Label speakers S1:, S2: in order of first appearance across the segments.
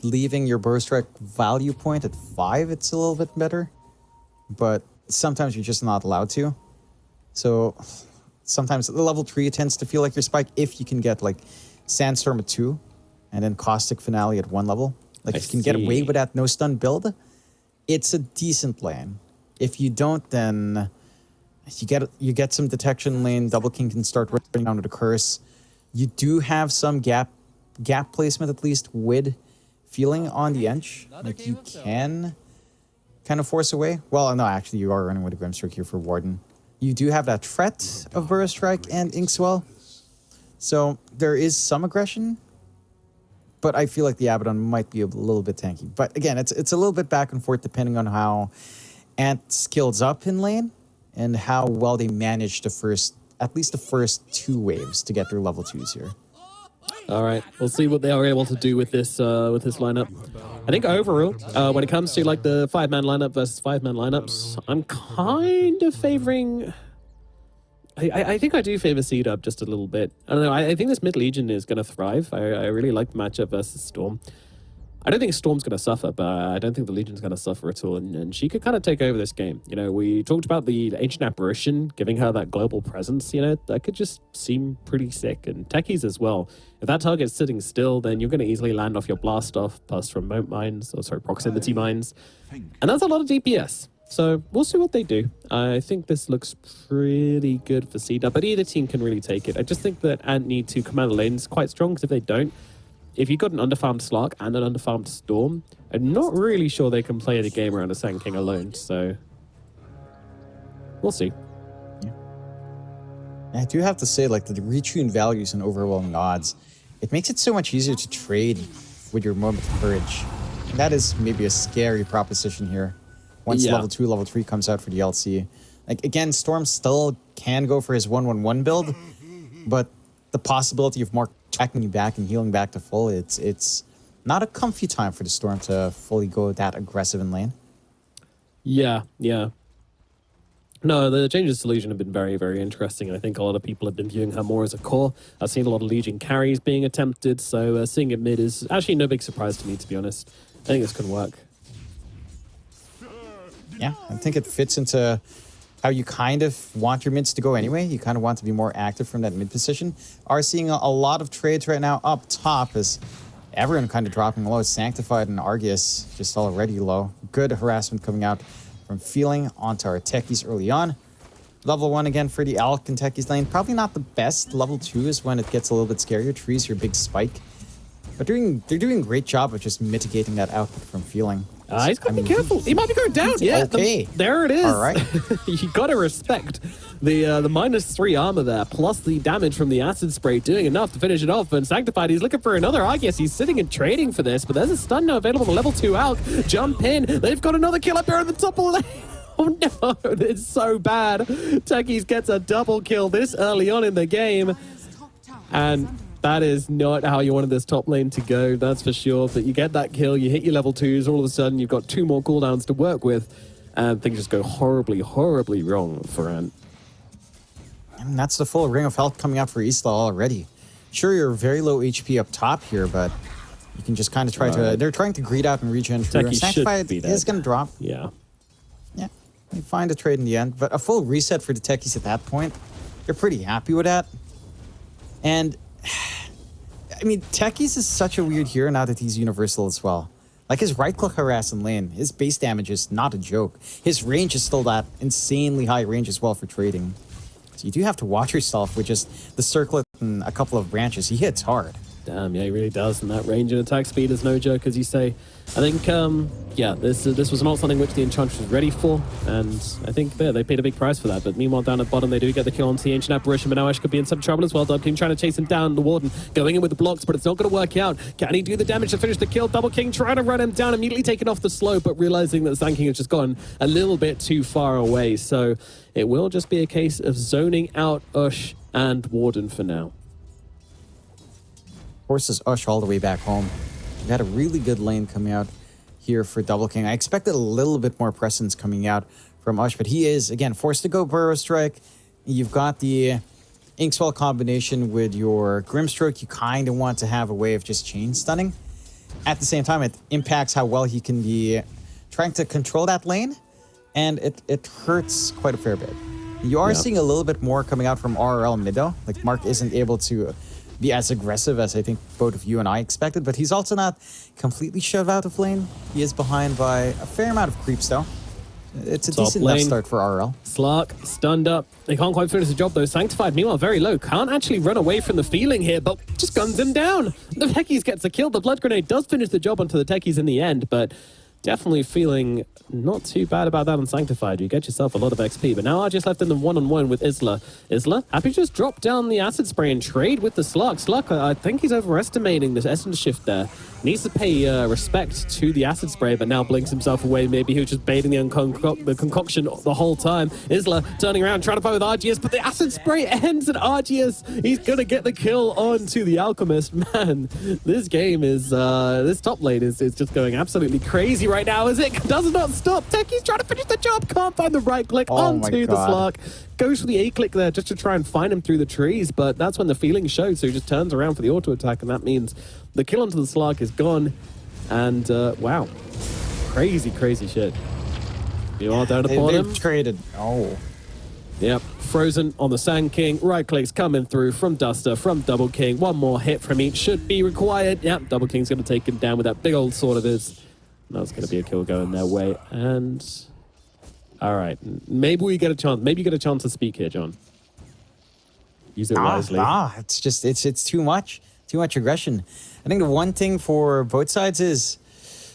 S1: leaving your burst strike value point at 5, it's a little bit better. But sometimes you're just not allowed to. So sometimes the level 3 tends to feel like your spike if you can get like Sandstorm at 2 and then Caustic Finale at 1 level. Like if you can get away with that no stun build, it's a decent lane. If you don't, then you get some detection lane. Double King can start running down with a curse. You do have some gap placement at least with feeling on the edge. Like you can kind of force away. Well, no, actually you are running with a Grimstroke here for Warden. You do have that threat of Burrow Strike and Inkswell. So there is some aggression. But I feel like the Abaddon might be a little bit tanky. But again, it's a little bit back and forth depending on how Ant skills up in lane and how well they manage at least the first 2 waves to get their level 2s here.
S2: All right, we'll see what they are able to do with this lineup. I think overall, when it comes to like the 5-man lineup versus 5-man lineups, I'm kind of favoring. I think I do favor CDUB just a little bit. I don't know. I think this mid Legion is going to thrive. I really like the matchup versus Storm. I don't think Storm's going to suffer, but I don't think the Legion's going to suffer at all. And she could kind of take over this game. You know, we talked about the Ancient Apparition, giving her that global presence. You know, that could just seem pretty sick. And techies as well. If that target's sitting still, then you're going to easily land off your blast off, plus remote mines, or sorry, proximity mines. And that's a lot of DPS. So we'll see what they do. I think this looks pretty good for CDUB, but either team can really take it. I just think that Ant need to come out of lanes quite strong, because if they don't, if you've got an underfarmed Slark and an underfarmed Storm, I'm not really sure they can play the game around a Sand King alone, so we'll see.
S1: Yeah. I do have to say, like, the retune values and overwhelming odds, it makes it so much easier to trade with your Moment of Courage. And that is maybe a scary proposition here. Once level 2, level 3 comes out for the LC. Like, again, Storm still can go for his 1-1-1 build, but the possibility of Mark tracking you back and healing back to full, it's not a comfy time for the Storm to fully go that aggressive in lane.
S2: Yeah. No, the changes to Legion have been very, very interesting, and I think a lot of people have been viewing her more as a core. I've seen a lot of Legion carries being attempted, so seeing it mid is actually no big surprise to me, to be honest. I think this can work.
S1: Yeah, I think it fits into how you kind of want your mids to go anyway. You kind of want to be more active from that mid position. Are seeing a lot of trades right now up top as everyone kind of dropping low. Sanctified and Argus just already low. Good harassment coming out from Feeling onto our techies early on. Level 1 again for the Alk and techies lane. Probably not the best. Level 2 is when it gets a little bit scarier. Trees your big spike. But they're doing a great job of just mitigating that output from Feeling.
S2: He's got to be careful. He might be going down. Yeah,
S1: okay.
S2: There it is.
S1: All right.
S2: You got to respect the -3 armor there, plus the damage from the acid spray doing enough to finish it off. And Sanctified, he's looking for another. I guess he's sitting and trading for this, but there's a stun now available to level 2 Alk. Jump in. They've got another kill up here at the top of the lane. Oh no, it's so bad. Techies gets a double kill this early on in the game. And that is not how you wanted this top lane to go, that's for sure. But you get that kill, you hit your level 2s, all of a sudden you've got 2 more cooldowns to work with, and things just go horribly, horribly wrong for Ant.
S1: And that's the full Ring of Health coming out for Eastlaw already. Sure, you're very low HP up top here, but you can just kind of try to... They're trying to greed out and regen through. Sanctified is going to drop.
S2: Yeah.
S1: Yeah, you find a trade in the end, but a full reset for the techies at that point, you're pretty happy with that. And... I mean, Techies is such a weird hero now that he's universal as well. Like, his right-click harass in lane, his base damage is not a joke. His range is still that insanely high range as well for trading. So you do have to watch yourself with just the circlet and a couple of branches. He hits hard.
S2: Damn, yeah, he really does. And that range and attack speed is no joke, as you say. I think, yeah, this was not something which the Enchantress was ready for, and I think they paid a big price for that. But meanwhile, down at bottom, they do get the kill on the Ancient Apparition, but now Ash could be in some trouble as well. Double King trying to chase him down, the Warden going in with the blocks, but it's not going to work out. Can he do the damage to finish the kill? Double King trying to run him down, immediately taking off the slow, but realizing that Sand King has just gone a little bit too far away. So it will just be a case of zoning out Ush and Warden for now.
S1: Forces Ush all the way back home. We had a really good lane coming out here for Double King. I expected a little bit more presence coming out from Ush, but he is, again, forced to go Burrow Strike. You've got the Inkswell combination with your Grimstroke. You kind of want to have a way of just chain stunning. at the same time, it impacts how well he can be trying to control that lane, and it hurts quite a fair bit. You are seeing a little bit more coming out from RRL mid though. Like Mark isn't able to be as aggressive as I think both of you and I expected, but he's also not completely shoved out of lane. He is behind by a fair amount of creeps though. It's a decent enough start for RRL.
S2: Slark stunned up. They can't quite finish the job though. Sanctified, meanwhile, very low. Can't actually run away from the feeling here, but just guns him down. The Techies gets a kill. The Blood Grenade does finish the job onto the Techies in the end, but definitely feeling not too bad about that on Sanctified. You get yourself a lot of XP, but now RGS left in the one-on-one with Isla. Isla, happy to just drop down the acid spray and trade with the Slark. Slark, I think he's overestimating this essence shift there. Needs to pay respect to the acid spray, but now blinks himself away. Maybe he was just baiting the concoction the whole time. Isla turning around, trying to fight with RGS, but the acid spray ends at RGS. He's gonna get the kill onto the Alchemist. Man, this game is, this top lane is just going absolutely crazy right now as it does not stop. Techie's trying to finish the job, can't find the right click onto the Slark. Goes for the A click there just to try and find him through the trees, but that's when the feeling showed, so he just turns around for the auto attack, and that means the kill onto the Slark is gone. And wow, crazy shit. You are down upon him.
S1: Traded. Oh.
S2: Yep, frozen on the Sand King. Right clicks coming through from Duster, from Double King. One more hit from each should be required. Yep, Double King's going to take him down with that big old sword of his. That's going to be a kill going their way. And all right, maybe we get a chance. Maybe you get a chance to speak here, John. Use it wisely.
S1: It's just it's too much aggression. I think the one thing for both sides is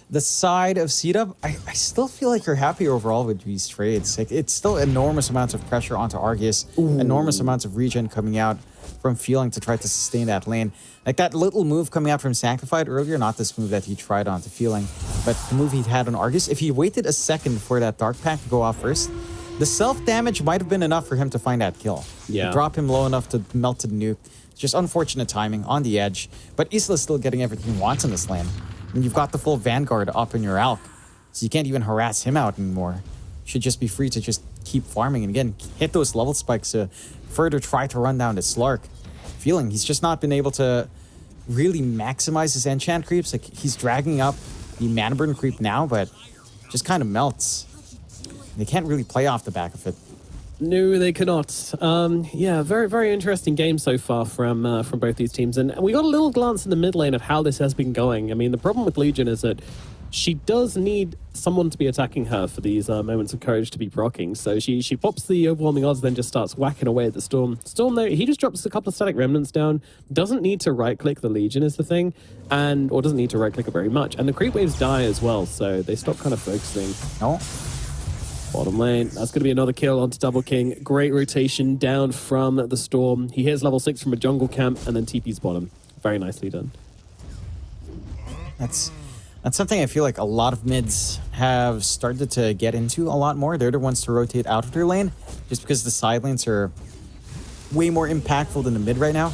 S1: the side of CDUB. I still feel like you're happy overall with these trades. Like it's still enormous amounts of pressure onto Argus, enormous amounts of regen coming out from Feeling to try to sustain that lane. Like that little move coming out from Sanctified earlier, not this move that he tried onto Feeling, but the move he had on Argus. If he waited a second for that Dark Pack to go off first, the self-damage might have been enough for him to find that kill.
S2: Yeah.
S1: Drop him low enough to melt the nuke. Just unfortunate timing on the edge. But Isla's still getting everything he wants in this lane. And you've got the full Vanguard up in your Alk, so you can't even harass him out anymore. You should just be free to just keep farming and again, hit those level spikes to further try to run down the Slark. Feeling he's just not been able to really maximize his enchant creeps. Like he's dragging up the mana burn creep now, but just kind of melts. They can't really play off the back of it.
S2: No, they cannot. Yeah, very interesting game so far from both these teams. And we got a little glance in the mid lane of how this has been going. I mean, the problem with Legion is that she does need someone to be attacking her for these moments of courage to be proccing. So she pops the overwhelming odds, then just starts whacking away at the Storm. Storm, though, he just drops a couple of static remnants down. Doesn't need to right-click the Legion is the thing, or doesn't need to right-click it very much. And the creep waves die as well, so they stop kind of focusing.
S1: No.
S2: Bottom lane, that's going to be another kill onto Double King. Great rotation down from the Storm. He hits level 6 from a jungle camp and then TP's bottom. Very nicely done.
S1: That's something I feel like a lot of mids have started to get into a lot more. They're the ones to rotate out of their lane just because the side lanes are way more impactful than the mid right now.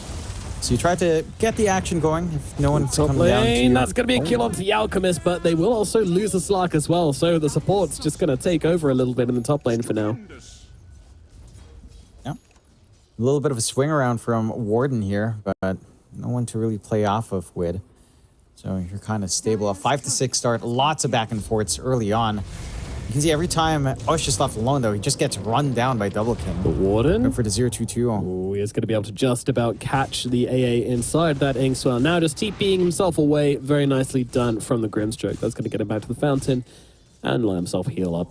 S1: So you try to get the action going if no one's coming down to you.
S2: That's going to be a kill onto the Alchemist, but they will also lose the Slark as well. So the support's just going to take over a little bit in the top lane for now.
S1: Yeah. A little bit of a swing around from Warden here, but no one to really play off of with. So you're kind of stable. A 5-6 start, lots of back and forths early on. You can see every time Osh is left alone, though, he just gets run down by Double King.
S2: The Warden?
S1: Going for the 0-2-2.
S2: Oh, he is going to be able to just about catch the AA inside that Inkswell. Now just TPing himself away. Very nicely done from the Grimstroke. That's going to get him back to the fountain and let himself heal up.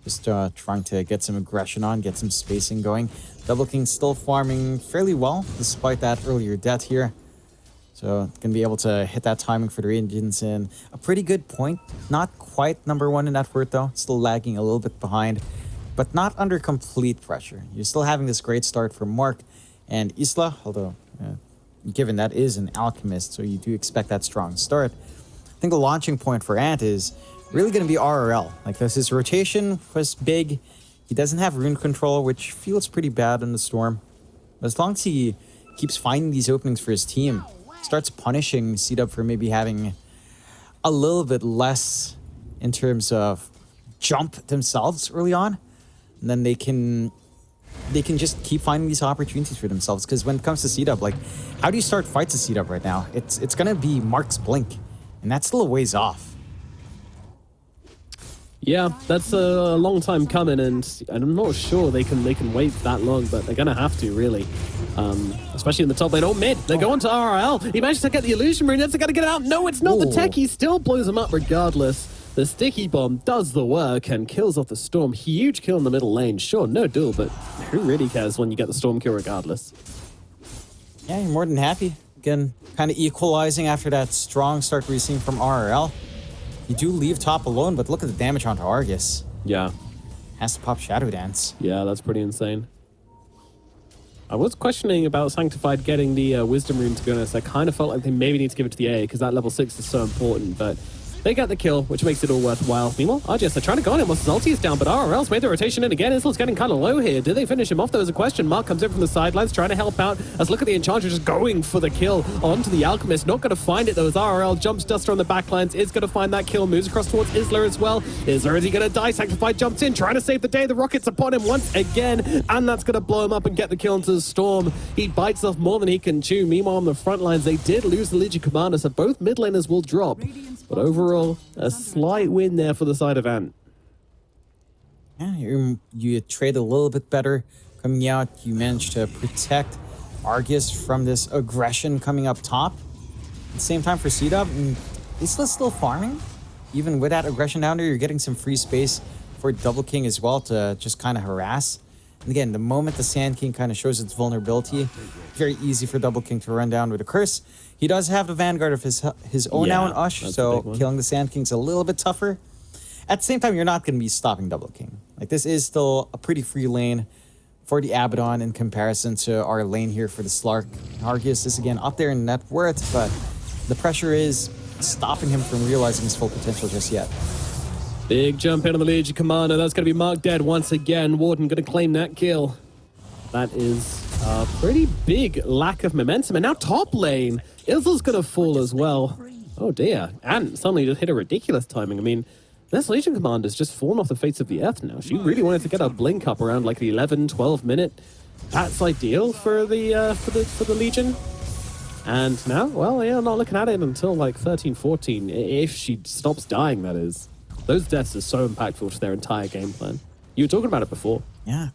S1: Just trying to get some aggression on, get some spacing going. Double King still farming fairly well, despite that earlier death here. So going to be able to hit that timing for the Radiants in a pretty good point. Not quite number one in net worth though. Still lagging a little bit behind, but not under complete pressure. You're still having this great start from Mark and Isla, although given that is an Alchemist, so you do expect that strong start. I think the launching point for Ant is really going to be RRL. Like this, his rotation was big. He doesn't have rune control, which feels pretty bad in the Storm. But as long as he keeps finding these openings for his team, starts punishing CDUB for maybe having a little bit less in terms of jump themselves early on, and then they can they can just keep finding these opportunities for themselves. Because when it comes to CDUB, like, how do you start fights at CDUB right now? It's gonna be Mark's Blink, and that's still a ways off.
S2: Yeah, that's a long time coming, and I'm not sure they can wait that long, but they're gonna have to, really. Especially in the top lane. Oh, mid, they're going to RL. He managed to get the illusion rune. They gotta get it out. No, it's not the tech. He still blows him up regardless. The sticky bomb does the work and kills off the storm. Huge kill in the middle lane. Sure, no duel, but who really cares when you get the storm kill regardless?
S1: Yeah, you're more than happy. Again, kind of equalizing after that strong start we've seen from RL. You do leave top alone, but look at the damage onto Argus.
S2: Yeah.
S1: Has to pop Shadow Dance.
S2: Yeah, that's pretty insane. I was questioning about Sanctified getting the Wisdom Rune, to be honest. I kind of felt like they maybe need to give it to the A, because that level 6 is so important, but they get the kill, which makes it all worthwhile. Meanwhile, RGS are trying to go on him once his ulti is down, but RL's made the rotation in again. Isla's getting kind of low here. Did they finish him off? There was a question. Mark comes in from the sidelines, trying to help out. As look at the Enchanter just going for the kill onto the Alchemist. Not going to find it, though, as RL jumps Duster on the backlines. Is going to find that kill. Moves across towards Isla as well. Isla, is he going to die? Sanctified jumps in, trying to save the day. The rocket's upon him once again, and that's going to blow him up and get the kill into the storm. He bites off more than he can chew. Meanwhile, on the front lines, they did lose the Legion Commander, so both mid laners will drop. But overall, a slight win there for the side of Ant.
S1: Yeah, you trade a little bit better coming out. You managed to protect Argus from this aggression coming up top. At the same time for CDUB, Isla's still farming. Even with that aggression down there, you're getting some free space for Double King as well to just kind of harass. And again, the moment the Sand King kind of shows its vulnerability, very easy for Double King to run down with a curse. He does have the Vanguard of his own now in Ush, so killing the Sand King's a little bit tougher. At the same time, you're not going to be stopping Double King. Like, this is still a pretty free lane for the Abaddon in comparison to our lane here for the Slark. Argus is, again, up there in net worth, but the pressure is stopping him from realizing his full potential just yet.
S2: Big jump in on the Legion Commander. That's going to be Mark dead once again. Warden going to claim that kill. That is a pretty big lack of momentum. And now top lane, Isla's going to fall as well. Oh dear. And suddenly just hit a ridiculous timing. I mean, this Legion Commander's just fallen off the face of the earth now. She really wanted to get a blink up around like the 11, 12 minute. That's ideal for the Legion. And now, well, yeah, not looking at it until like 13, 14. If she stops dying, that is. Those deaths are so impactful to their entire game plan. You were talking about it before.
S1: Yeah.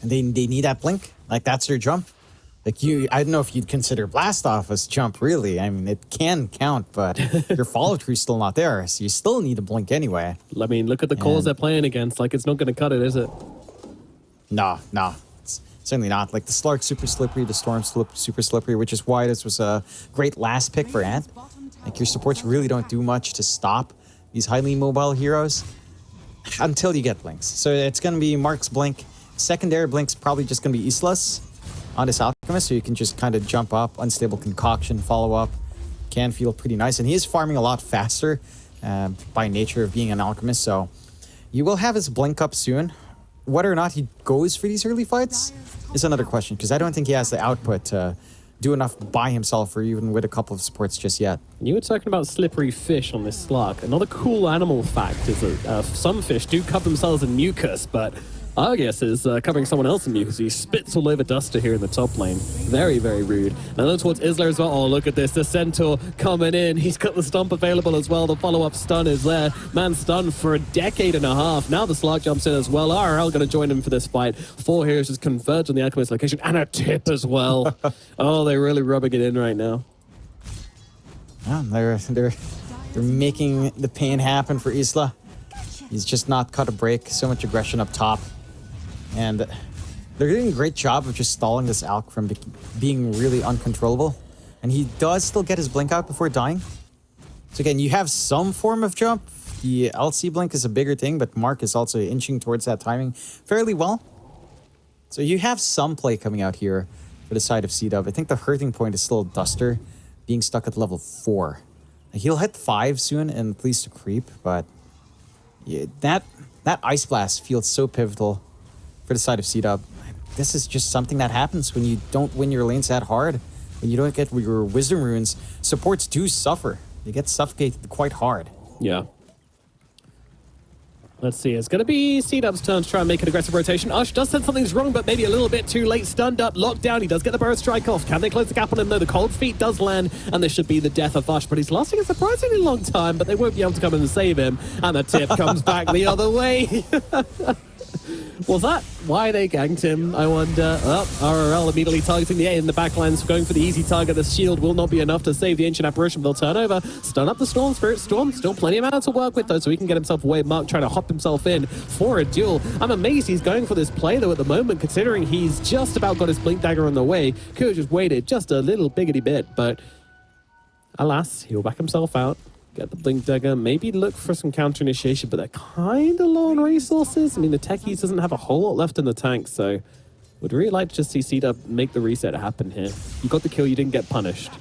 S1: And they need that blink. Like, that's their jump. Like, I don't know if you'd consider Blast Off as jump, really. I mean, it can count, but your follow through's still not there, so you still need a blink anyway.
S2: I mean, look at the cores they're playing against. Like, it's not going to cut it, is it?
S1: No. It's certainly not. Like, the Slark's super slippery, the Storm's super slippery, which is why this was a great last pick for Ant. Like, your supports really don't do much to stop these highly mobile heroes until you get blinks. So it's going to be Mark's blink. Secondary blink's probably just going to be Islas on this Alchemist, so you can just kind of jump up, Unstable Concoction, follow up. Can feel pretty nice. And he is farming a lot faster by nature of being an Alchemist, so you will have his blink up soon. Whether or not he goes for these early fights is another question, because I don't think he has the output to do enough by himself or even with a couple of supports just yet.
S2: You were talking about slippery fish on this Slark. Another cool animal fact is that some fish do cover themselves in mucus, but Argus is covering someone else in mucus. He spits all over Duster here in the top lane. Very, very rude. Now look towards Isla as well. Oh, look at this. The Centaur coming in. He's got the stomp available as well. The follow-up stun is there. Man stunned for a decade and a half. Now the Slark jumps in as well. RL going to join him for this fight. 4 heroes just converge on the Alchemist location. And a tip as well. Oh, they're really rubbing it in right now.
S1: Yeah, they're making the pain happen for Isla. He's just not cut a break. So much aggression up top. And they're doing a great job of just stalling this Alc from being really uncontrollable. And he does still get his blink out before dying. So again, you have some form of jump. The LC blink is a bigger thing, but Mark is also inching towards that timing fairly well. So you have some play coming out here for the side of CDUB. I think the hurting point is still Duster being stuck at level 4. He'll hit 5 soon and please to creep, but yeah, that Ice Blast feels so pivotal for the side of CDUB. This is just something that happens when you don't win your lanes that hard. When you don't get your Wisdom Runes, supports do suffer. They get suffocated quite hard.
S2: Yeah. Let's see. It's going to be CDUB's turn to try and make an aggressive rotation. Ush does sense something's wrong, but maybe a little bit too late. Stunned up, locked down. He does get the burrow strike off. Can they close the gap on him? No, the cold feet does land, and this should be the death of Ush. But he's lasting a surprisingly long time, but they won't be able to come in and save him. And the tip comes back the other way. Was that why they ganked him, I wonder? Oh, RRL immediately targeting the A in the backlines, going for the easy target. The shield will not be enough to save the Ancient Apparition. They'll turn over, stun up the Storm Spirit. Storm, still plenty of mana to work with, though, so he can get himself away. Mark trying to hop himself in for a duel. I'm amazed he's going for this play, though, at the moment, considering he's just about got his Blink Dagger on the way. Could have just waited just a little biggity bit, but alas, he'll back himself out. Get the Blink Dagger, maybe look for some counter initiation, but they're kind of low on resources. I mean, the Techies doesn't have a whole lot left in the tank, so would really like to just see CDUB make the reset happen here. You got the kill, you didn't get punished.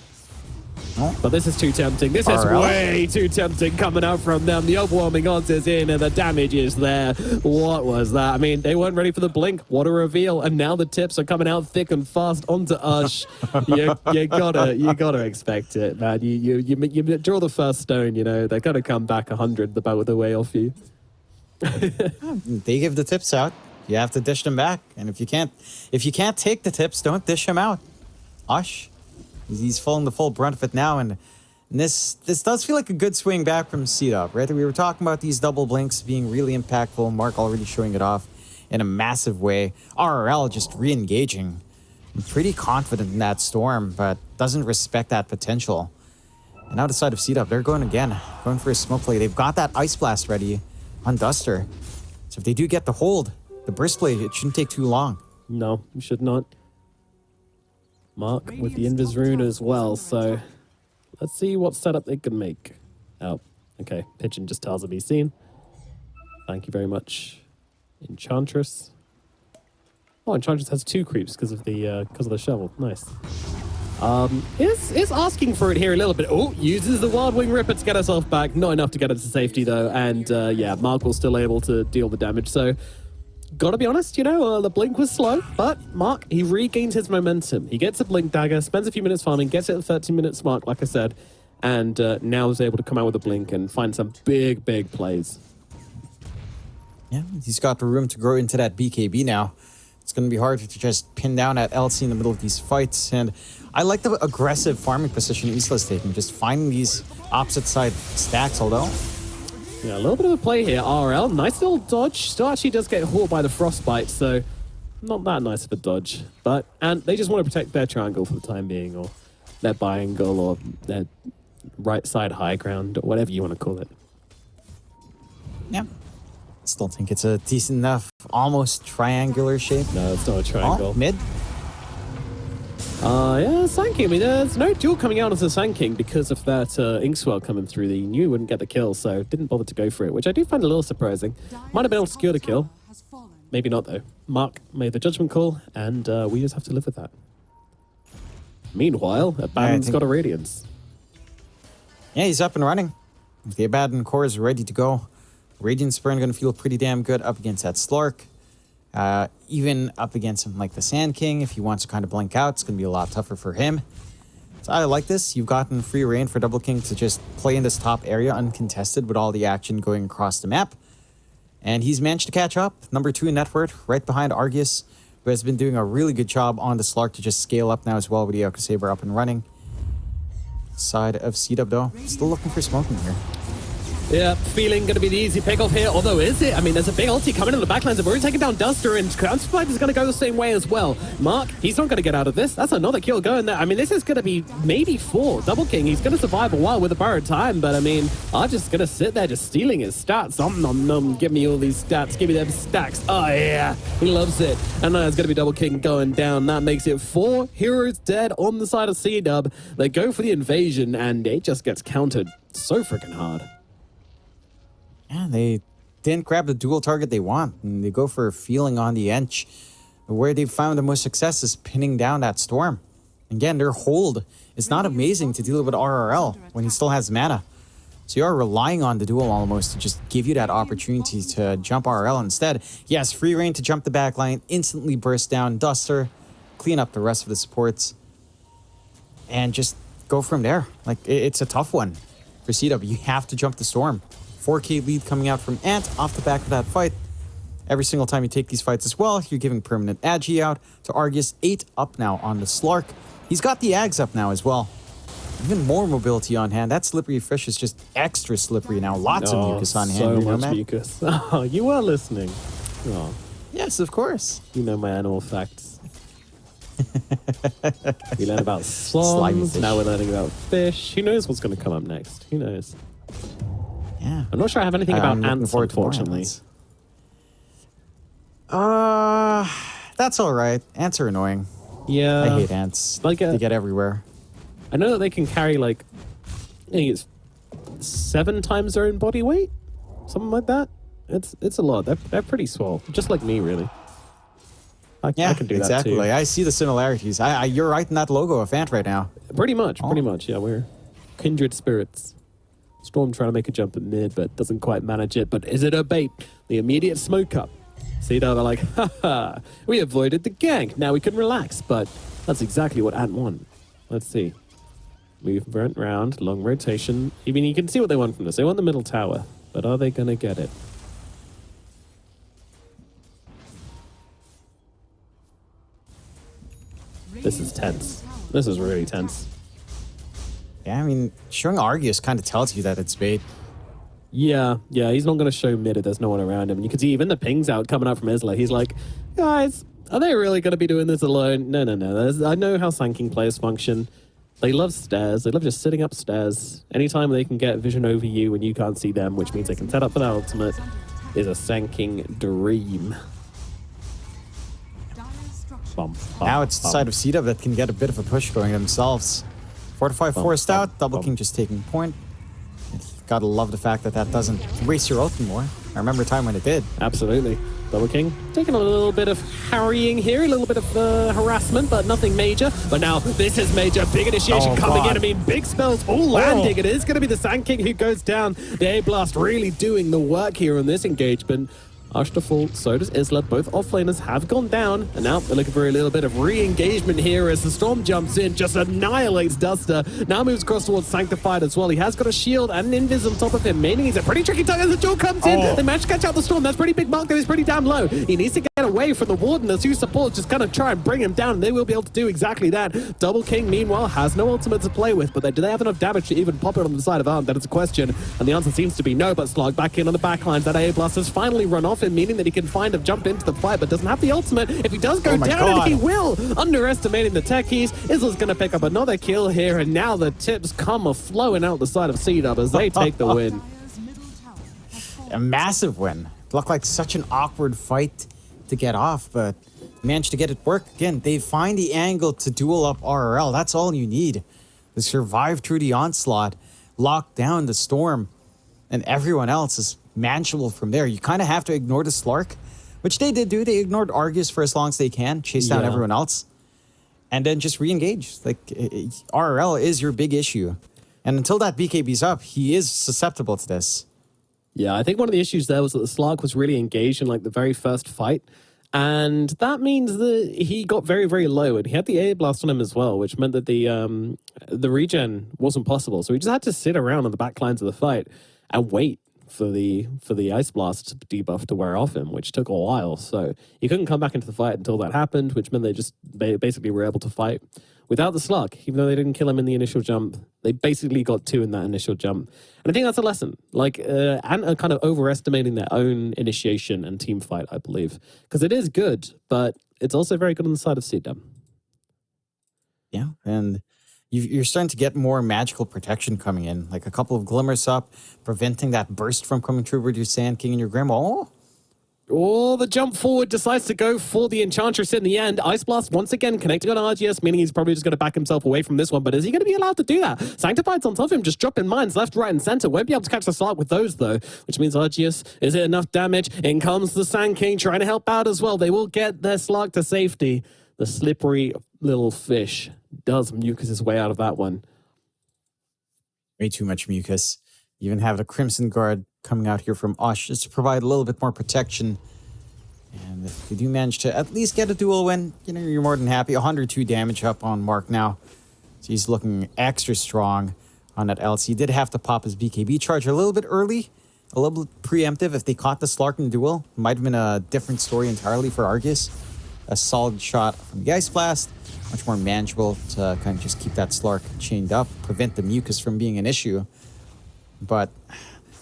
S2: But this is too tempting. This is way too tempting coming out from them. The overwhelming odds is in and the damage is there. What was that? I mean, they weren't ready for the blink. What a reveal. And now the tips are coming out thick and fast onto Ush. you gotta expect it, man. You draw the first stone, you know, they're gonna come back 100 the way off you.
S1: They give the tips out. You have to dish them back. And if you can't take the tips, don't dish them out. Ush. He's feeling the full brunt of it now, and this does feel like a good swing back from CDUB, right? We were talking about these double blinks being really impactful. Mark already showing it off in a massive way. RRL just re-engaging. I'm pretty confident in that Storm, but doesn't respect that potential. And out of sight of CDUB, they're going again, going for a smoke play. They've got that Ice Blast ready on Duster. So if they do get the hold, the Burst Play, it shouldn't take too long.
S2: No, you should not. Mark with the Invis Rune as well, so let's see what setup they can make. Oh, okay. Pigeon just tells to be seen. Thank you very much. Enchantress. Oh, Enchantress has 2 creeps because of the shovel. Nice. Is asking for it here a little bit. Oh, uses the Wild Wing Ripper to get herself back. Not enough to get her to safety, though. And yeah, Mark will still able to deal the damage, so gotta be honest, you know, the blink was slow, but Mark, he regains his momentum. He gets a Blink Dagger, spends a few minutes farming, gets it at the 13-minute mark, like I said, and now is able to come out with a blink and find some big plays.
S1: Yeah, he's got the room to grow into that BKB now. It's going to be hard to just pin down at LC in the middle of these fights, and I like the aggressive farming position Isla's taking, just finding these opposite side stacks, although
S2: yeah, a little bit of a play here. RL, nice little dodge. Still actually does get caught by the frostbite, so not that nice of a dodge. And they just want to protect their triangle for the time being, or their biangle, or their right side high ground, or whatever you want to call it.
S1: Yeah. Still think it's a decent enough, almost triangular shape.
S2: No, it's not a triangle.
S1: Oh, mid.
S2: Yeah, Sand King. I mean, there's no duel coming out as a Sand King because of that Inkswell coming through. They knew he wouldn't get the kill, so didn't bother to go for it, which I do find a little surprising. Might have been able to secure the kill. Maybe not, though. Mark made the judgment call, and we just have to live with that. Meanwhile, Abaddon's got a Radiance.
S1: Yeah, he's up and running. The Abaddon core is ready to go. Radiant Spurn going to feel pretty damn good up against that Slork. Even up against something like the Sand King, if he wants to kind of blink out, it's going to be a lot tougher for him. So I like this. You've gotten free reign for Double King to just play in this top area uncontested with all the action going across the map. And he's managed to catch up. Number 2 in net worth, right behind Argus, who has been doing a really good job on the Slork to just scale up now as well with the Yoka Saber up and running. Side of CDUB, though, still looking for smoking here.
S2: Yeah, feeling going to be the easy pick-off here, although is it? I mean, there's a big ulti coming in the backlines. They've already taken down Duster, and Counterspike is going to go the same way as well. Mark, he's not going to get out of this. That's another kill going there. I mean, this is going to be maybe 4. Double King, he's going to survive a while with a borrowed time, but I mean, I'm just going to sit there just stealing his stats. Nom nom, give me all these stats, give me them stacks. Oh yeah, he loves it. And now it's going to be Double King going down. That makes it 4 heroes dead on the side of CDUB. They go for the invasion, and it just gets countered so freaking hard.
S1: Yeah, they didn't grab the dual target they want, and they go for a feeling on the edge. Where they've found the most success is pinning down that Storm. Again, their hold is not amazing to deal with RRL when he still has mana. So you are relying on the duel almost to just give you that opportunity to jump RRL instead. He has free reign to jump the back line, instantly burst down Duster, clean up the rest of the supports, and just go from there. Like, it's a tough one for CDUB. You have to jump the Storm 4K lead coming out from Ant off the back of that fight. Every single time you take these fights as well, you're giving permanent Agi out to Argus. 8 up now on the Slark. He's got the Ags up now as well. Even more mobility on hand. That slippery fish is just extra slippery now. Lots of mucus on hand.
S2: So
S1: you know,
S2: much
S1: man?
S2: mucus. Oh, you are listening. Oh,
S1: Yes, of course.
S2: you know my animal facts. We learned about
S1: Slimy
S2: swans.
S1: fish.
S2: Now we're learning about fish. Who knows what's going to come up next? Who knows?
S1: Yeah.
S2: I'm not sure I have anything about
S1: I'm looking
S2: ants,
S1: forward to more
S2: unfortunately.
S1: ants. That's all right. Ants are annoying.
S2: Yeah.
S1: I hate ants.
S2: like,
S1: They get everywhere.
S2: I know that they can carry like, I think it's 7 times their own body weight, something like that. It's a lot. They're pretty swole, just like me, really. I can do
S1: exactly.
S2: that too.
S1: I see the similarities. You're right in that logo of Ant right now.
S2: Pretty much. Yeah, we're kindred spirits. Storm trying to make a jump at mid, but doesn't quite manage it. But is it a bait? The immediate smoke up. CDUB are like, haha, we avoided the gank. Now we can relax. But that's exactly what Ant won. Let's see. Movement round, long rotation. I mean, you can see what they want from this. They want the middle tower, but are they going to get it? This is tense. This is really tense.
S1: Yeah, I mean, showing Argus kind of tells you that it's bait.
S2: Yeah, he's not going to show mid if there's no one around him. You can see even the pings out coming out from Isla. He's like, guys, are they really going to be doing this alone? No. I know how Sanking players function. They love stairs. They love just sitting upstairs. Anytime they can get vision over you when you can't see them, which means they can set up for that ultimate, is a Sanking dream.
S1: Now it's the side of CDUB that can get a bit of a push going themselves. Fortify forced out. Double King just taking point. Gotta love the fact that that doesn't waste your ult anymore. I remember a time when it did.
S2: Absolutely. Double King taking a little bit of harrying here, a little bit of harassment, but nothing major. But now this is major. Big initiation coming in. I mean, big spells all landing. It is going to be the Sand King who goes down. The A-Blast really doing the work here on this engagement. Ash default, so does Isla. Both offlaners have gone down, and now they're looking for a little bit of re-engagement here as the Storm jumps in, just annihilates Duster. Now moves across towards Sanctified as well. He has got a shield and an invis on top of him, meaning he's a pretty tricky target as the duel comes in. They manage to catch out the Storm. That's pretty big mark, though. He's pretty damn low. He needs to get away from the Warden. The 2 supports just kind of try and bring him down, and they will be able to do exactly that. Double King, meanwhile, has no ultimate to play with, but do they have enough damage to even pop it on the side of Arm? That is a question, and the answer seems to be no, but Slog back in on the backlines. That A-Blast has finally run off him, meaning that he can find a jump into the fight, but doesn't have the ultimate. If he does go down, and he will, underestimating the techies, Isla's going to pick up another kill here, and now the tips come flowing out the side of CDUB as they take the win.
S1: A massive win. It looked like such an awkward fight to get off, but managed to get it work. Again, they find the angle to duel up RRL. That's all you need. To survive through the onslaught, lock down the Storm, and everyone else is manageable from there. You kind of have to ignore the Slark, which they did do. They ignored Argus for as long as they can, chase down everyone else, and then just re-engage. Like, RRL is your big issue. And until that BKB's up, he is susceptible to this.
S2: Yeah, I think one of the issues there was that the Slark was really engaged in like the very first fight. And that means that he got very, very low, and he had the A blast on him as well, which meant that the regen wasn't possible. So he just had to sit around on the back lines of the fight and wait for the Ice Blast debuff to wear off him, which took a while. So he couldn't come back into the fight until that happened, which meant they basically were able to fight without the Slug, even though they didn't kill him in the initial jump. They basically got 2 in that initial jump. And I think that's a lesson. Like, Ant are kind of overestimating their own initiation and team fight, I believe. Because it is good, but it's also very good on the side of CDUB.
S1: Yeah, and you're starting to get more magical protection coming in. Like a couple of glimmers up, preventing that burst from coming through with your Sand King and your Grandma.
S2: Oh, the jump forward decides to go for the Enchantress in the end. Ice Blast once again connecting on RGS, meaning he's probably just going to back himself away from this one. But is he going to be allowed to do that? Sanctified's on top of him, just dropping mines left, right, and center. Won't be able to catch the Slark with those, though, which means RGS, is it enough damage? In comes the Sand King trying to help out as well. They will get their Slark to safety. The slippery little fish does mucus his way out of that one.
S1: Way too much mucus. You even have the Crimson Guard coming out here from Osh just to provide a little bit more protection. And if you do manage to at least get a duel win, you're more than happy. 102 damage up on Mark now. So he's looking extra strong on that LC. Did have to pop his BKB charge a little bit early. a little bit preemptive. If they caught the Slark in the duel, it might have been a different story entirely for Argus. A solid shot from the Ice Blast, much more manageable to kind of just keep that Slark chained up, prevent the mucus from being an issue. But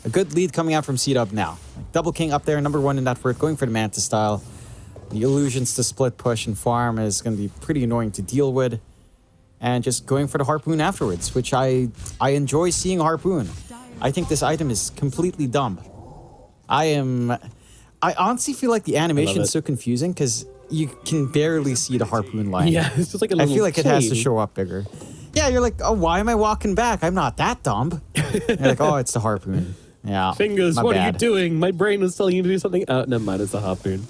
S1: a good lead coming out from CDUB now. Double King up there, number 1 in that fort, going for the Manta style. The illusions to split push and farm is going to be pretty annoying to deal with. And just going for the Harpoon afterwards, which I enjoy seeing a Harpoon. I think this item is completely dumb. I honestly feel like the animation is so confusing because you can barely see the Harpoon line.
S2: Yeah, it's just like a little
S1: I feel like
S2: chain.
S1: it has to show up bigger. Yeah, you're like, oh, why am I walking back? I'm not that dumb. You're like, oh, it's the Harpoon. Yeah.
S2: Fingers,
S1: my
S2: what
S1: bad.
S2: are you doing? My brain was telling you to do something. Oh, never mind, it's a Harpoon.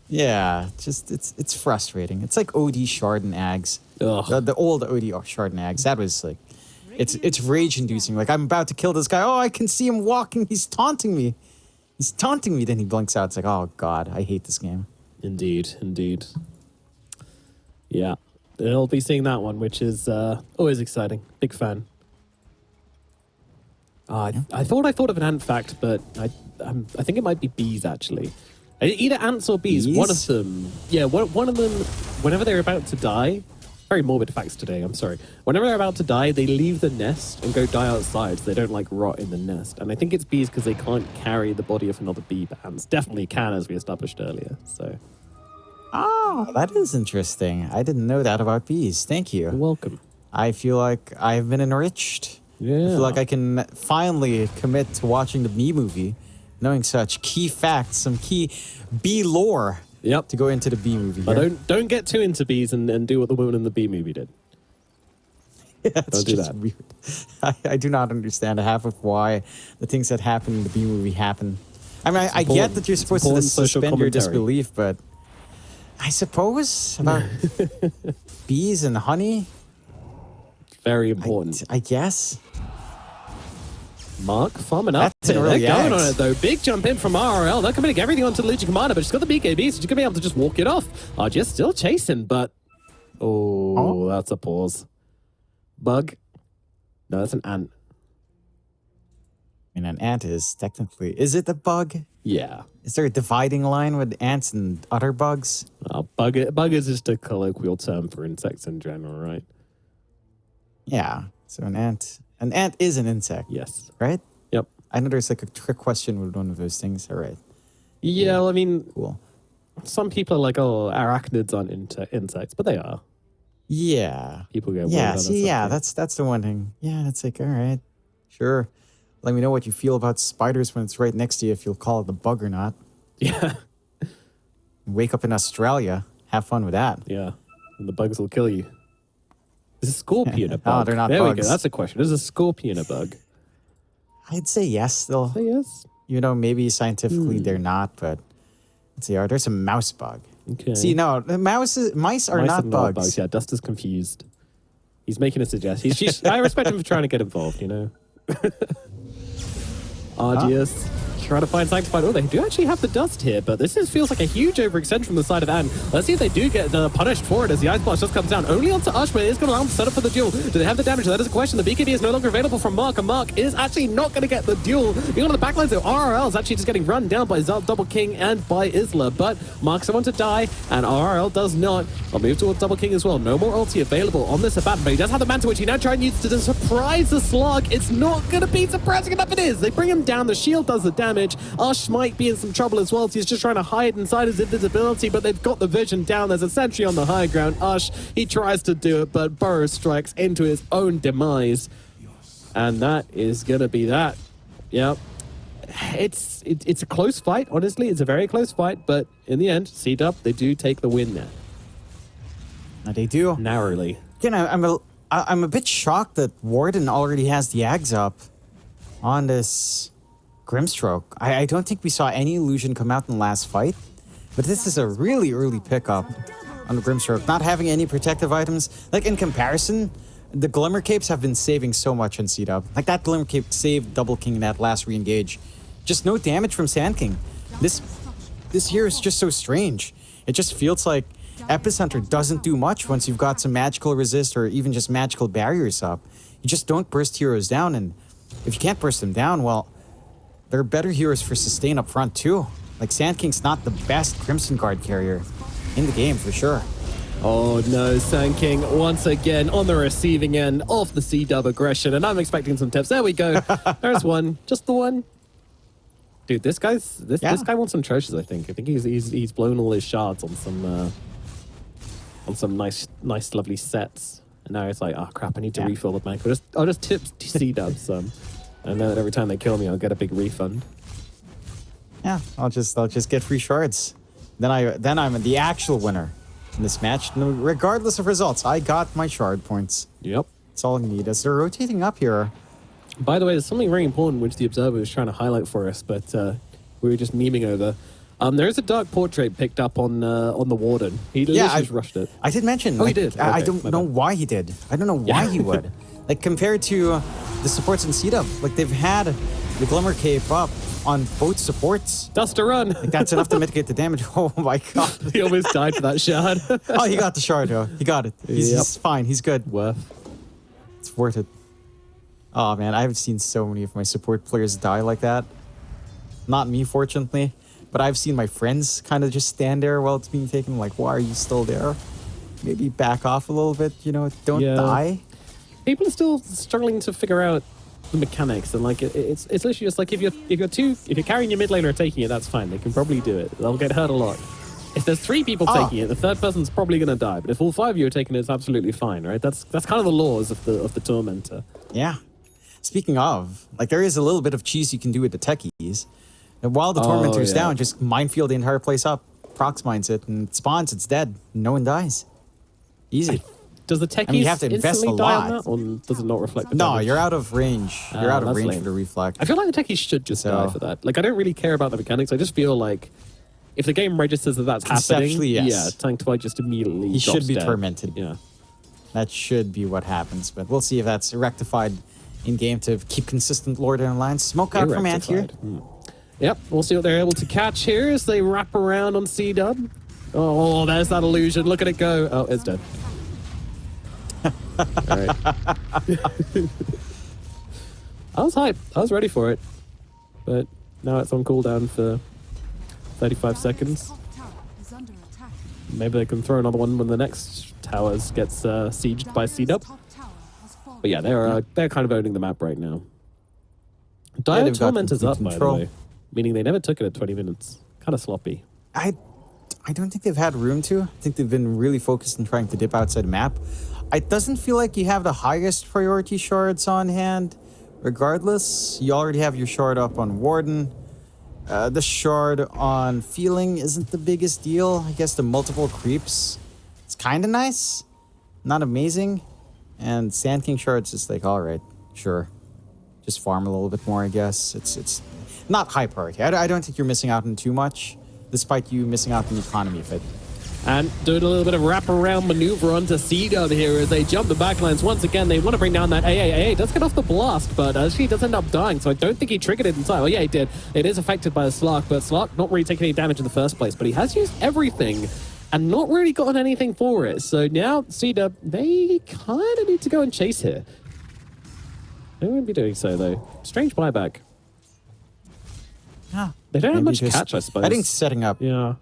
S1: Yeah, just it's frustrating. It's like OD Shard and Ags.
S2: Ugh.
S1: The old OD Shard and Ags. That was like, it's rage-inducing. Like, I'm about to kill this guy. Oh, I can see him walking. He's taunting me. He's taunting me. Then he blinks out. It's like, oh, God, I hate this game.
S2: Indeed, indeed. Yeah, they'll be seeing that one, which is always exciting. Big fan. I thought of an ant fact, but I think it might be bees, actually. Either ants or bees.
S1: Bees?
S2: One of them. Yeah, one of them, whenever they're about to die, very morbid facts today, I'm sorry. Whenever they're about to die, they leave the nest and go die outside so they don't like rot in the nest. And I think it's bees because they can't carry the body of another bee, but ants definitely can, as we established earlier. So.
S1: Oh, that is interesting. I didn't know that about bees. Thank you.
S2: You're welcome.
S1: I feel like I've been enriched.
S2: Yeah.
S1: I feel like I can finally commit to watching the Bee movie, knowing such key facts, some key bee lore.
S2: Yep.
S1: To go into the Bee movie.
S2: But
S1: here.
S2: don't get too into bees and do what the woman in the Bee movie did.
S1: Yeah, it's
S2: Don't do
S1: just
S2: that.
S1: weird. I do not understand half of why the things that happen in the Bee movie happen. I mean, I get that you're supposed to
S2: important social
S1: suspend your
S2: commentary.
S1: disbelief, but I suppose about bees and honey,
S2: Very important.
S1: I guess.
S2: Mark farming up.
S1: That's an
S2: They're
S1: early
S2: going on
S1: axe.
S2: it though. Big jump in from RRL. They're committing everything onto the Legion Commander, but she's got the BKB, so she's going to be able to just walk it off. RGS still chasing, but... Oh, that's a pause. Bug? No, that's an ant.
S1: I mean, an ant is technically... Is it a bug?
S2: Yeah.
S1: Is there a dividing line with ants and other bugs?
S2: Bug is just a colloquial term for insects in general, right?
S1: Yeah. So an ant is an insect.
S2: Yes.
S1: Right?
S2: Yep.
S1: I know there's like a trick question with one of those things. All right.
S2: Yeah, well, I mean,
S1: Cool.
S2: some people are like, oh, arachnids aren't insects, but they are.
S1: Yeah.
S2: People go,
S1: Yeah.
S2: well,
S1: See, yeah, that's the one thing. Yeah, that's like, all right. Sure. Let me know what you feel about spiders when it's right next to you, if you'll call it a bug or not.
S2: Yeah.
S1: Wake up in Australia. Have fun with that.
S2: Yeah. And the bugs will kill you. Is a scorpion a
S1: Oh,
S2: bug?
S1: they're not
S2: there we
S1: bugs.
S2: go. That's a question. Is a scorpion a bug?
S1: I'd say yes, still.
S2: Say yes.
S1: You know, maybe scientifically they're not, but let's see. There's a mouse bug.
S2: Okay.
S1: See, no, the mice are
S2: Mice
S1: not
S2: are
S1: bugs.
S2: Yeah, Dust is confused. He's making a suggestion. I respect him for trying to get involved, you know? Arduous. Trying to find Sanctified. Oh, they do actually have the Dust here, but this feels like a huge overextension from the side of Anne. Let's see if they do get punished for it as the Ice Blast just comes down. Only onto Ush, but it is going to allow them to set up for the duel. Do they have the damage? That is a question. The BKB is no longer available from Mark, and Mark is actually not going to get the duel. Being on the backlines, though, RRL is actually just getting run down by Double King and by Isla, but Mark's the one to die, and RRL does not. I'll move towards Double King as well. No more ulti available on this Abaddon, but he does have the Manta, which he now tries to use to surprise the Slug. It's not going to be surprising enough. It is. They bring him down. The shield does the damage. Ush might be in some trouble as well. He's just trying to hide inside his invisibility, but they've got the vision down. There's a sentry on the high ground. Ush, he tries to do it, but Burrow strikes into his own demise. And that is going to be that. Yep. It's a close fight, honestly. It's a very close fight, but in the end, CDUB, they do take the win there.
S1: They do.
S2: Narrowly.
S1: You know, I'm a bit shocked that Warden already has the Ags up on this Grimstroke. I don't think we saw any illusion come out in the last fight, but this is a really early pickup on the Grimstroke. Not having any protective items, like in comparison, the Glimmer Capes have been saving so much on CDUB. Like that Glimmer Cape saved Double King in that last re-engage. Just no damage from Sand King. This year is just so strange. It just feels like Epicenter doesn't do much once you've got some magical resist or even just magical barriers up. You just don't burst heroes down, and if you can't burst them down, well, there are better heroes for sustain up front too. Like Sand King's not the best Crimson Guard carrier in the game for sure.
S2: Oh no, Sand King once again on the receiving end of the CDUB aggression, and I'm expecting some tips. There we go. There's one, just the one. Dude, this guy wants some treasures. I think he's blown all his shards on some nice lovely sets, and now it's like, oh crap, I need to refill the bank. I'll just tip CDUB some, and then every time they kill me, I'll get a big refund.
S1: Yeah, I'll just get free shards. Then I'm the actual winner in this match. No, regardless of results, I got my shard points.
S2: Yep.
S1: That's all you need. As they're rotating up here.
S2: By the way, there's something very important which the Observer was trying to highlight for us, but we were just memeing over. There is a dark portrait picked up on the Warden. He just rushed it.
S1: I did mention.
S2: Oh,
S1: like,
S2: he did?
S1: I
S2: Okay,
S1: don't know why he did. I don't know why he would. Like, compared to the supports in CDUB, like, they've had the Glimmer Cape up on both supports.
S2: Dust to run.
S1: Like, that's enough to mitigate the damage. Oh my god.
S2: He almost died for that shard.
S1: Oh, he got the shard, though. He got it. He's fine. He's good. It's worth it. Oh man, I haven't seen so many of my support players die like that. Not me, fortunately. But I've seen my friends kind of just stand there while it's being taken. Like, why are you still there? Maybe back off a little bit, you know, don't die.
S2: People are still struggling to figure out the mechanics, and like it's literally just like if you're carrying your mid laner taking it, that's fine. They can probably do it. They'll get hurt a lot. If there's 3 people taking it, the third person's probably gonna die. But if all 5 of you are taking it, it's absolutely fine, right? That's kind of the laws of the Tormentor.
S1: Yeah. Speaking of, like, there is a little bit of cheese you can do with the techies. And while the Tormentor's down, just minefield the entire place up, prox mines it, and it spawns, it's dead. No one dies. Easy.
S2: Does the techies
S1: you have to invest
S2: instantly
S1: a
S2: die
S1: lot.
S2: on that, or does it not reflect the
S1: No,
S2: damage?
S1: you're out of range. You're out of range
S2: lame.
S1: for the reflect.
S2: I feel like the techies should just die for that. Like, I don't really care about the mechanics. I just feel like if the game registers that that's happening,
S1: yes.
S2: Tank just immediately
S1: He should be
S2: dead.
S1: tormented.
S2: Yeah.
S1: That should be what happens, but we'll see if that's rectified in-game to keep consistent lore down lines. Smoke out from Ant here.
S2: Yep, we'll see what they're able to catch here as they wrap around on CDUB. Oh, there's that illusion. Look at it go. Oh, it's dead. All right. I was hyped. I was ready for it. But now it's on cooldown for 35 seconds. Maybe they can throw another one when the next towers gets sieged by CDUB. But yeah, they're kind of owning the map right now. Dire Tormentor's up, by the way. Meaning they never took it at 20 minutes. Kind of sloppy.
S1: I don't think they've had room to. I think they've been really focused on trying to dip outside the map. It doesn't feel like you have the highest priority shards on hand. Regardless, you already have your shard up on Warden. The shard on Feeling isn't the biggest deal. I guess the multiple creeps, it's kind of nice. Not amazing. And Sand King shards is like, all right, sure. Just farm a little bit more, I guess. It's not high priority. I don't think you're missing out on too much, despite you missing out on the economy of it.
S2: And doing a little bit of wraparound maneuver onto CDUB here as they jump the backlines. Once again, they want to bring down that AA. Does get off the blast, but she does end up dying, so I don't think he triggered it in time. Oh yeah, he did. It is affected by the Slark, but Slark not really taking any damage in the first place, but he has used everything and not really gotten anything for it. So now CDUB, they kind of need to go and chase here. They won't be doing so, though. Strange buyback.
S1: Yeah.
S2: They don't have much catch, I suppose.
S1: I think setting up.
S2: Yeah.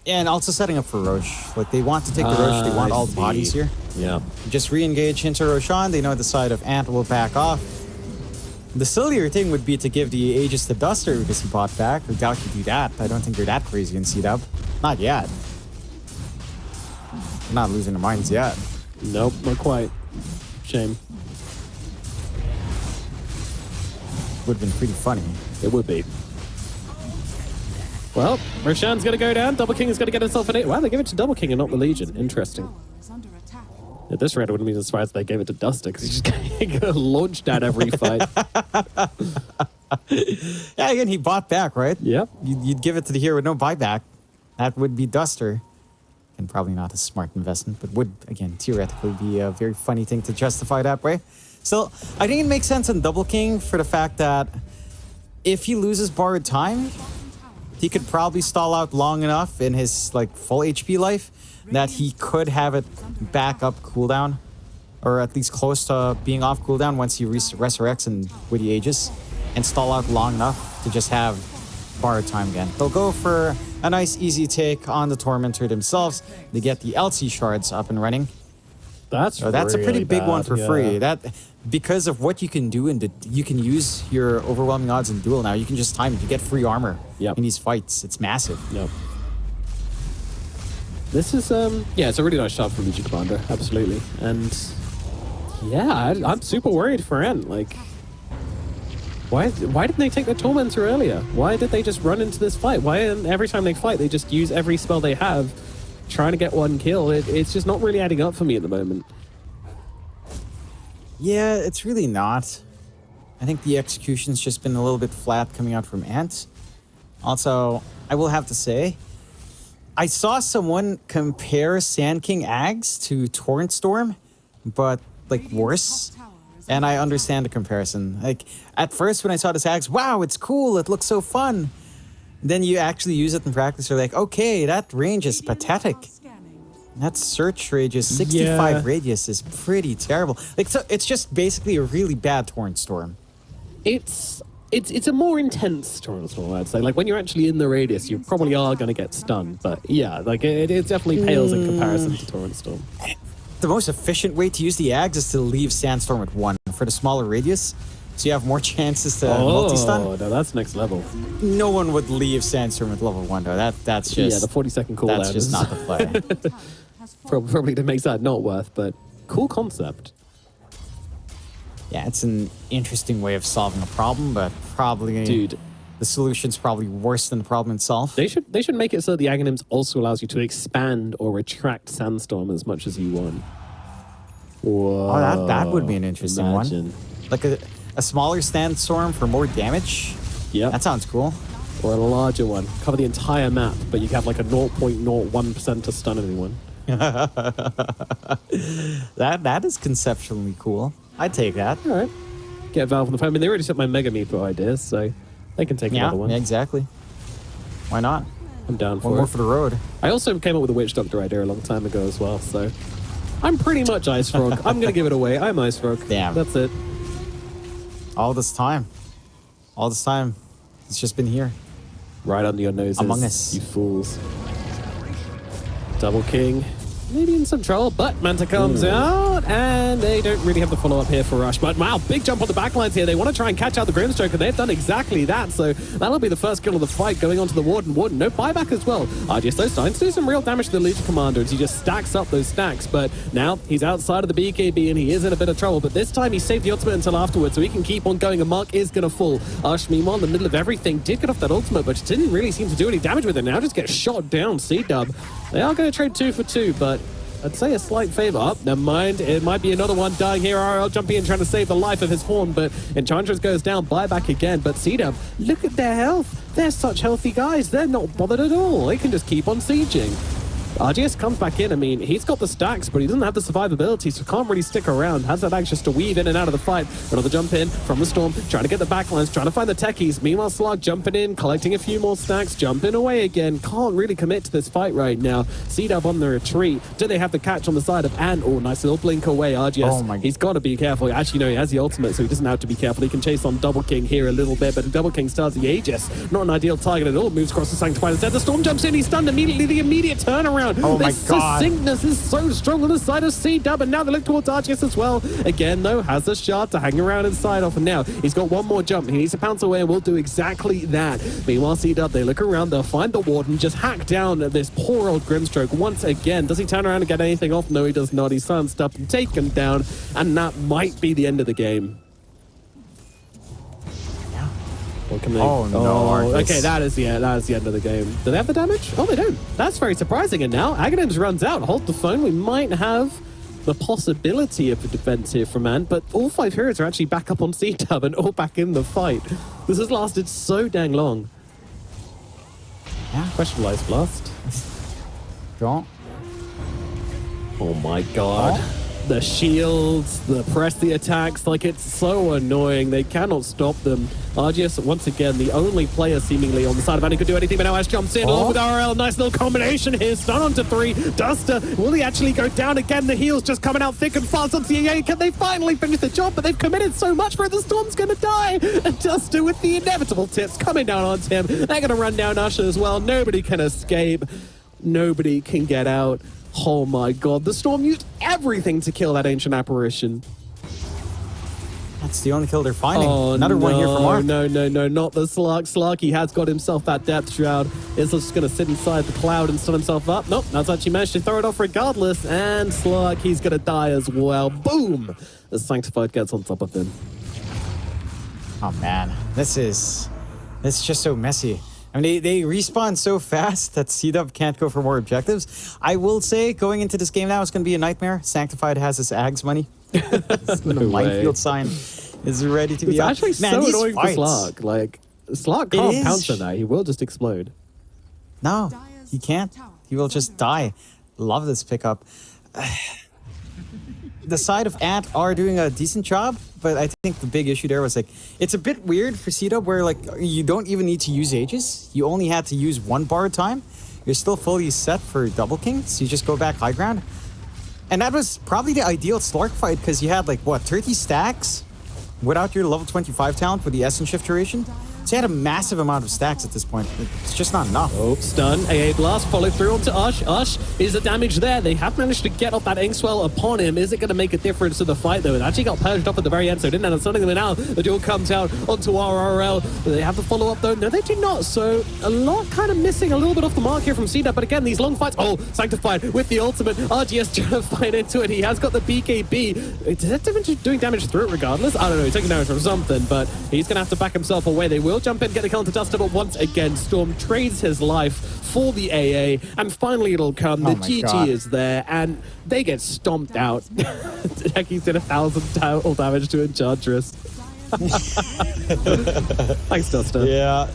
S1: And also setting up for Roche. Like, they want to take the Roche. They want all the bodies here.
S2: Yeah.
S1: Just re-engage into Roshan. They know the side of Ant will back off. The sillier thing would be to give the Aegis to Duster because he bought back. I doubt you do that. I don't think they're that crazy in CDUB. Not yet. They're not losing their minds yet.
S2: Nope, not quite. Shame.
S1: Would have been pretty funny.
S2: It would be. Well, Roshan's going to go down. Double King is going to get himself an 8. Wow, they give it to Double King and not the Legion. Interesting. At this rate, I wouldn't be surprised if they gave it to Duster because he's just getting launched at every fight.
S1: Yeah, again, he bought back, right?
S2: Yep.
S1: You'd give it to the hero with no buyback. That would be Duster. And probably not a smart investment, but would, again, theoretically be a very funny thing to justify that way. Still, I think it makes sense in Double King for the fact that if he loses borrowed time, he could probably stall out long enough in his like full HP life that he could have it back up cooldown, or at least close to being off cooldown once he resurrects and with the Aegis, and stall out long enough to just have borrowed time again. They'll go for a nice easy take on the Tormentor themselves. They get the LC shards up and running.
S2: That's
S1: a pretty
S2: really
S1: big one
S2: bad,
S1: for
S2: yeah.
S1: free. That because of what you can do and you can use your overwhelming odds in duel now. You can just time it. You get free armor in these fights. It's massive.
S2: Yep. This is yeah, it's a really nice shot from Legion Commander, absolutely. And yeah, I'm super worried for Ant. Like, why didn't they take the Tormentor earlier? Why did they just run into this fight? Why every time they fight they just use every spell they have trying to get one kill? It's just not really adding up for me at the moment.
S1: Yeah, it's really not. I think the execution's just been a little bit flat coming out from Ant. Also, I will have to say, I saw someone compare Sand King Ags to Torrent Storm, but like worse. And I understand the comparison. Like at first when I saw this Ags, wow, it's cool, it looks so fun. Then you actually use it in practice, you're like, okay, that range is pathetic. That search radius, 65 radius is pretty terrible. Like, so it's just basically a really bad Torrent Storm.
S2: It's a more intense Torrent Storm, I'd say. Like when you're actually in the radius, you probably are going to get stunned. But yeah, like it definitely pales in comparison to Torrent Storm.
S1: The most efficient way to use the Ags is to leave Sandstorm at 1 for the smaller radius, so you have more chances to multi-stun.
S2: Oh, no, that's next level.
S1: No one would leave Sandstorm at level 1, though. That's just...
S2: Yeah, the 40-second cooldown.
S1: That's just not the play.
S2: Probably to make that not worth, but cool concept.
S1: Yeah, it's an interesting way of solving a problem, but probably...
S2: Dude.
S1: The solution's probably worse than the problem itself.
S2: They should make it so that the Aghanims also allows you to expand or retract Sandstorm as much as you want. Whoa.
S1: Oh, that would be an interesting one. Like a smaller Sandstorm for more damage?
S2: Yeah.
S1: That sounds cool.
S2: Or a larger one. Cover the entire map, but you have like a 0.01% to stun anyone.
S1: That is conceptually cool. I'd take that.
S2: All right. Get Valve on the phone. I mean, they already took my Mega Meepo ideas, so they can take another one.
S1: Yeah, exactly. Why not?
S2: I'm down for it.
S1: One more for the road.
S2: I also came up with a Witch Doctor idea a long time ago as well, so I'm pretty much Ice Frog. I'm going to give it away. I'm Ice Frog.
S1: Damn.
S2: That's it.
S1: All this time. It's just been here.
S2: Right under your noses.
S1: Among us.
S2: You fools. Double King. Maybe in some trouble, but Manta comes out, and they don't really have the follow-up here for Rush. But wow, big jump on the backlines here. They want to try and catch out the Grimstroke, and they've done exactly that. So that'll be the first kill of the fight, going on to the Warden. Warden, no buyback as well. RGS though starting to do some real damage to the Legion Commander as he just stacks up those stacks. But now he's outside of the BKB, and he is in a bit of trouble. But this time he saved the ultimate until afterwards, so he can keep on going, and Mark is going to fall. Ush, meanwhile, in the middle of everything, did get off that ultimate, but didn't really seem to do any damage with it. Now just gets shot down. CDUB. They are going to trade 2 for 2, but I'd say a slight favor. Oh, never mind. It might be another one dying here. RL jumping in, trying to save the life of his Horn, but Enchantress goes down. Buyback again. But CDUB, look at their health. They're such healthy guys. They're not bothered at all. They can just keep on sieging. RGS comes back in. I mean, he's got the stacks, but he doesn't have the survivability, so can't really stick around. Has that anxious to weave in and out of the fight. Another jump in from the Storm, trying to get the backlines, trying to find the techies. Meanwhile, Slug jumping in, collecting a few more stacks, jumping away again. Can't really commit to this fight right now. CDUB on the retreat. Do they have the catch on the side of Ant? Oh, nice little blink away. RGS,
S1: oh my,
S2: he's got to be careful. Actually, no, he has the ultimate, so he doesn't have to be careful. He can chase on Double King here a little bit, but Double King starts the Aegis. Not an ideal target at all. Moves across the Sanctified instead. The Storm jumps in, he's stunned immediately. The immediate turnaround.
S1: Oh my God.
S2: Succinctness is so strong on the side of CDUB, and now they look towards RGS as well. Again, though, has the shard to hang around inside off, and now he's got one more jump. He needs to pounce away, and will do exactly that. Meanwhile, CDUB, they look around, they'll find the Warden, just hack down at this poor old Grimstroke once again. Does he turn around and get anything off? No, he does not. He's silenced up and taken down, and that might be the end of the game. What can they...
S1: Oh, no.
S2: Okay, that is the end of the game. Do they have the damage? Oh, they don't. That's very surprising. And now Aghanims runs out. Hold the phone. We might have the possibility of a defense here from Ant, but all 5 heroes are actually back up on CDUB and all back in the fight. This has lasted so dang long.
S1: Yeah.
S2: Questionable Ice Blast.
S1: Don't.
S2: Oh my God.
S1: Oh.
S2: the shields, the press the attacks, like it's so annoying. They cannot stop them. RGS, once again, the only player seemingly on the side of Annie could do anything, but now Ash jumps in along with RL. Nice little combination here. Stun onto 3. Duster, will he actually go down again? The heal's just coming out thick and fast onto the EA. Can they finally finish the job? But they've committed so much for it. The Storm's going to die. And Duster with the inevitable tips coming down onto him. They're going to run down Usher as well. Nobody can escape. Nobody can get out. Oh my god, the Storm used everything to kill that ancient apparition.
S1: That's the only kill they're finding.
S2: Oh,
S1: Another one here from Mark.
S2: No, not the Slark. Slark, he has got himself that Depth Shroud. Is just going to sit inside the cloud and stun himself up. Nope, that's actually managed to throw it off regardless. And Slark, he's going to die as well. Boom! The Sanctified gets on top of him.
S1: Oh man, this is just so messy. I mean, they respawn so fast that CDUB can't go for more objectives. I will say, going into this game now, it's going to be a nightmare. Sanctified has his Ags money. The minefield sign is ready to be up.
S2: It's actually
S1: Man,
S2: so annoying
S1: fights,
S2: for Slark. Like, Slark can't pounce on that. He will just explode.
S1: No, he can't. He will just die. Love this pickup. The side of Ant are doing a decent job, but I think the big issue there was like, it's a bit weird for CDUB where like you don't even need to use Aegis. You only had to use 1 bar at a time. You're still fully set for double king, so you just go back high ground. And that was probably the ideal Slark fight because you had like, what, 30 stacks without your level 25 talent with the Essence Shift duration? So you had a massive amount of stacks at this point. It's just not enough.
S2: Oh, stun. AA blast, follow through onto Ush. Ush, is the damage there? They have managed to get off that Inkswell upon him. Is it going to make a difference to the fight, though? It actually got purged off at the very end, so it didn't end up stunning them now. The duel comes out onto RRL. Do they have the follow-up, though? No, they do not. So a lot kind of missing a little bit off the mark here from CDUB. But again, these long fights. Oh, Sanctified with the ultimate. RGS trying to fight into it. He has got the BKB. Is that doing damage through it regardless? I don't know. He's taking damage from something, but he's going to have to back himself away. They will jump in, get the kill to Duster, but once again, Storm trades his life for the AA, and finally it'll come. The GG
S1: God.
S2: is there, and they get stomped out. He's did 1,000 total damage to Enchantress. Thanks, Duster.
S1: Yeah,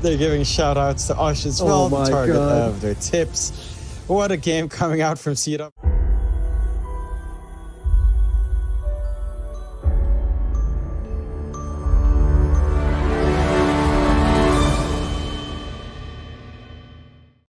S1: they're giving shout outs to Ush as well,
S2: Oh my
S1: the target
S2: God.
S1: of their tips. What a game coming out from CDUB.